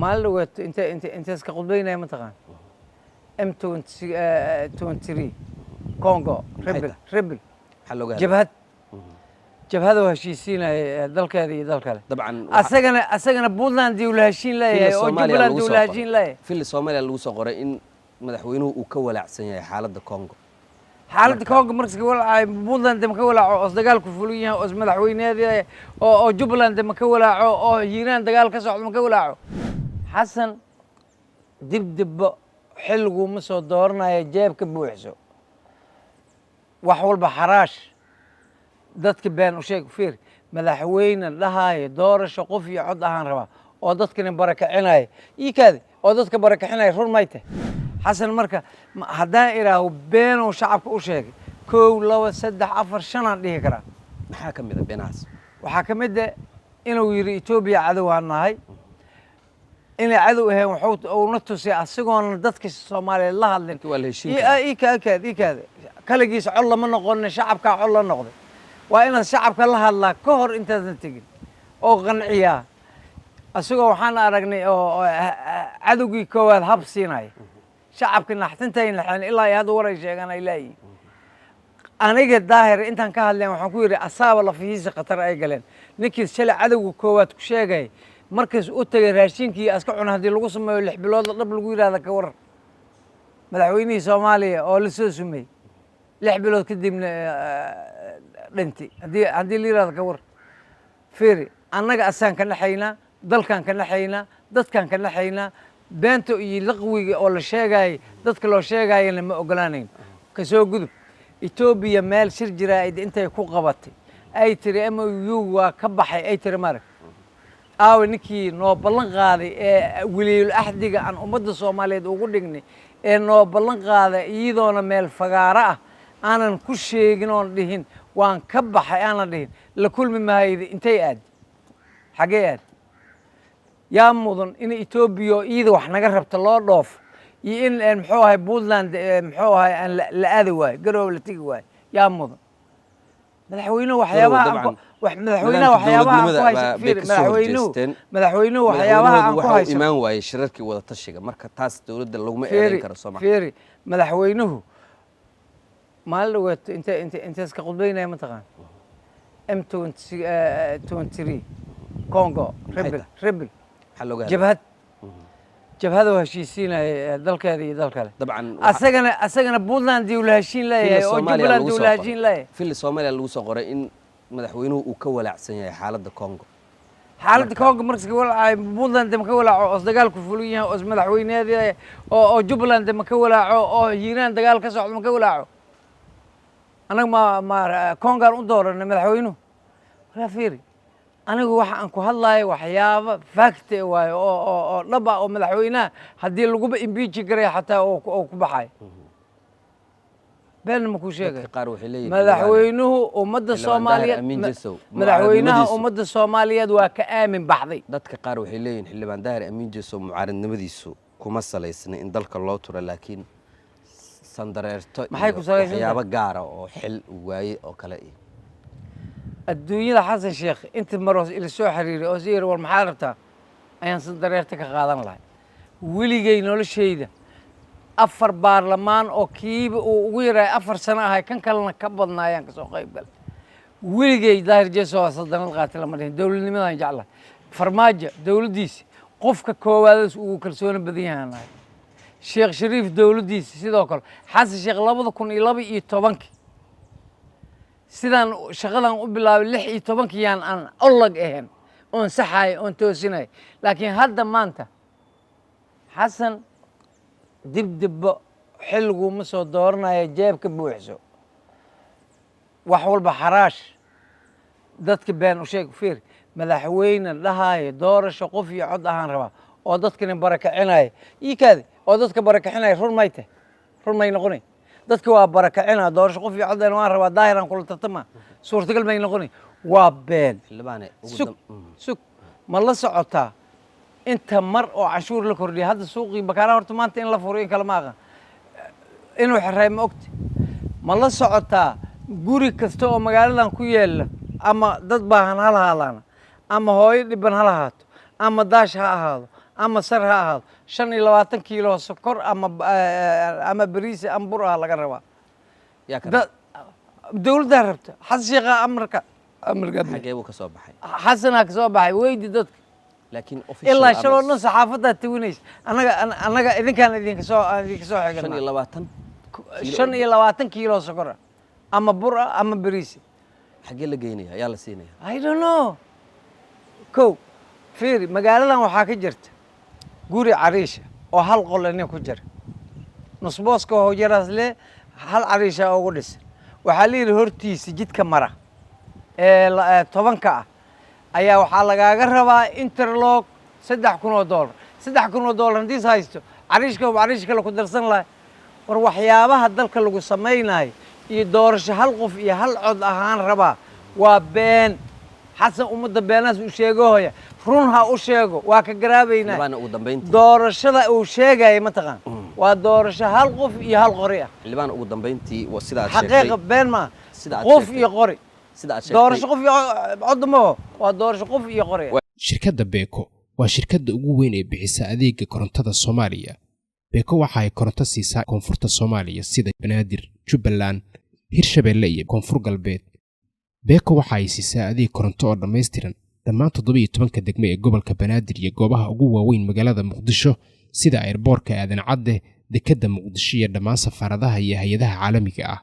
maalin dhaweed inta iska qudbaynaya mataqaan M23 Congo rebel jabhad jabhada waa heshiisiinaya dalkeeda iyo dalkale dabcan asagana Puntland uu la heshiin leeyahay oo Jubaland uu la heshiin leeyahay fil Soomaaliya lagu soo qoray in madaxweynuhu uu ka walaacsan yahay xaaladda Congo xaaladda Congo markii walaacay Puntland ma ka walaaco oo dagaalku fulan yahay oo madaxweynadeeda oo Jubaland ma ka walaaco oo Hiiraan dagaal ka socdo ma ka walaaco xasan dib xilgu ma soo dooranayo jeebka buuxso wax walba xaraash dadka been u sheeg fiir madaxweyne dhahayo doorasho qof iyo cod ahaan raba oo dadkana barakacinay kaadi oo dadka barakacinay run mayte xasan marka haddaan iraaho been oo shacabka u sheegay 1 2 3 4 5 aan dhihi karaa maxaa ka mid ah beenahaas waxaa ka mid ah inuu yiri Itoobiya cadow aan nahay inay cadow ahayn wuxuu na tusay asigoon dadka Soomaaliyeed la hadlin kaadi kaligiis cod lama noqon shacabka cod la noqday waa in shacabka la hadlaa ka hor intaadan tagin oo qanciya asagoo waxaan aragnay oo cadowgii koowaad hab siinay shacabka naxtintayn laxan ilaa ay hada waray sheegan ay leeyihiin aniga daahir intaan ka hadleen waxaan ku yiri asaaba la fiisa qatar ay galeen ninkii shalay cadowga koowaad ku sheegay markaas u tagay raashinkii aska cun hadii lagu sameeyo 6 bilood dhab lagu yiraahdo ka waran madaxweynihii Soomaaliya oo la soo sumay 6 bilood kadibna dhinti hadii la yiraahdo ka war fiiri annaga asaan ka naxayna dalkan ka naxayna dadkan ka naxayna beento iyo laqwiga oo la sheegay dadka loo sheegayna ma ogolaanayn ka soo gudub Itoobiya meel shir jiraa'id intay ku qabatay ay tiri MOU waa ka baxay ay tiri marag ninkii noo ballan qaaday ee waliil ahdiga aan ummadda Soomaaliyeed ugu dhignay ee noo ballan qaaday iyadoona meel fagaara ah aanan ku sheegin oo dhihin waan ka baxay aanan dhihin la kulmi maayay intay aad xagee aad yaa mudan in Itoobiya iyada wax naga rabta loo dhoof iyo in muxuu ahay Puntland muxuu ahay aan la aadi waay garoob la tigi waay yaa mudan madaxweynuhu waxyaabaha aan ku hayso imaan waayay shirarkii wada tashiga marka taas dawladda laguma eedeyn karo Soomaaliya fiiri madaxweynuhu maalin dhaweed inta iska qudbaynaya mataqaan M23 Congo rebel jabhada waa heshiisiinaya dalkeeda iyo dalkale dabcan asagana Puntland uu la heshiin leeyahay oo Jubaland uu la heshiin leeyahay fil Soomaaliya lagu soo qoray in madaxweynuhu uu ka walaacsan yahay xaaladda Congo markii walaacay Puntland ma ka walaaco oo dagaalku fulan yahay oo madaxweynadeeda oo Jubaland ma ka walaaco oo Hiiraan dagaal ka socdo ma ka walaaco anaga ma Congo u dooranay madaxweynuhu wala fiiri anigu waxa aan ku hadlayo waxyaabo fact waayo oo dhab ah oo madaxweynaha hadii lagu impeach garay xataa oo ku baxay been ma ku sheegay madaxweynuhu ummadda Soomaaliyeed madaxweynaha ummadda Soomaaliyeed waa ka aamin baxday dadka qaar waxay leeyihiin xildhibaan Daahir Amiin Jeesow mucaaradnimadiisu kuma salaysna in dalka loo turo laakiin sandareerto waxyaabo gaar ah oo xil waaye oo kale adduunyada xasan sheekh inta maroos ila soo xiriiray oo siir war maxaa rabtaa ayaan sandareerta ka qaadan lahay weligay noloshayda 4 baarlamaan oo kiiba uu ugu yaray 4 sano ahay kan kalena ka badnaayaan ka soo qayb galay weligay Daahir Jeesow sandanad qaatay lama dhihin dawladnimadan jeclahay farmaajo dawladdiisa qofka koowaad uu kalsooni badan yahay Sheekh Shariif dawladdiisa sidoo kale xasan sheekh 2012 sidaan shaqadan u bilaabay 16 yaan aan olag ahayn oon saxay oon toosinay laakiin hadda maanta xasan dib xilgu ma soo dooranayo jeebka buuxso wax walba xaraash dadka been u sheeg fiir madaxweyne dhahayo doorasho qof iyo cod ahaan raba oo dadkana barakacinay kaadi oo dadka barakacinay run mayte run may noqonay dadka waa barakacina doorasho qof iyo cod aan rabaa daahir aan kula tartama suurtagal may noqonay waa been sug ma la socotaa inta mar oo cashuur la kordhiyay hadda suuqii bakaara horta maanta in la furo in kala ma aqaan inuu xirray ma ogti ma la socotaa guri kasta oo magaaladan ku yaala ama dad baahan ha lahaadaan ama hooyo dhiban ha lahaato ama daash ha ahaado ama sar ha ahaado 25 kiilo sokor ama bariis ama bur ah laga rabaa yaa ka dawladda rabta xasiiqa amarka xagee buu ka soo baxay xasana ka soo baxay weydi dadka laakiin official ilaa shaloona saxaafadda tawinays anaga idinka soo xigana 25 kiilo sokor ama bur ama bariis xagee la geynaya yaa la siinaya I don't know ko fiiri magaaladan waxaa ka jirta guri cariisha oo hal qol inay ku jira nusbooska oo jiraas le hal cariisha ugu dhisan waxaa la yiri hortiisa jidka mara ee 10ka ah ayaa waxaa lagaaga rabaa interlock $3,000 $3,000 hadii haysto cariishka la ku darsan lahay war waxyaabaha dalka lagu sameeyay iyo doorasho hal qof iyo hal cod ahaan rabaa waa been xasan umada beenaas u sheegooya run ha u sheego waa ka garaabaynaa doorashada uu sheegay ma taqaan waa doorasho hal qof iyo hal qori ah xildhibaan ugu dambeyntii waa sidaas sheegay xaqiiqo been ma qof iyo qori sidaas sheegay doorasho qof iyo cod ma waa doorasho qof iyo qori shirkadda Beko waa shirkadda ugu weyn ee bixisa adeegga korontada Soomaaliya Beko waxa ay koronto siisaa koonfurta Soomaaliya sida Banaadir Jubbaland Hirshabeelle iyo Koonfur Galbeed Beko waxa ay siisaa adeeg koronto oo dhameystiran dhammaan 17 degme ee gobolka Banaadir iyo goobaha ugu waaweyn magaalada Muqdisho sida airportka Aadan Cadde dekedda Muqdisho iyo dhammaan safaaradaha iyo hay'adaha caalamiga ah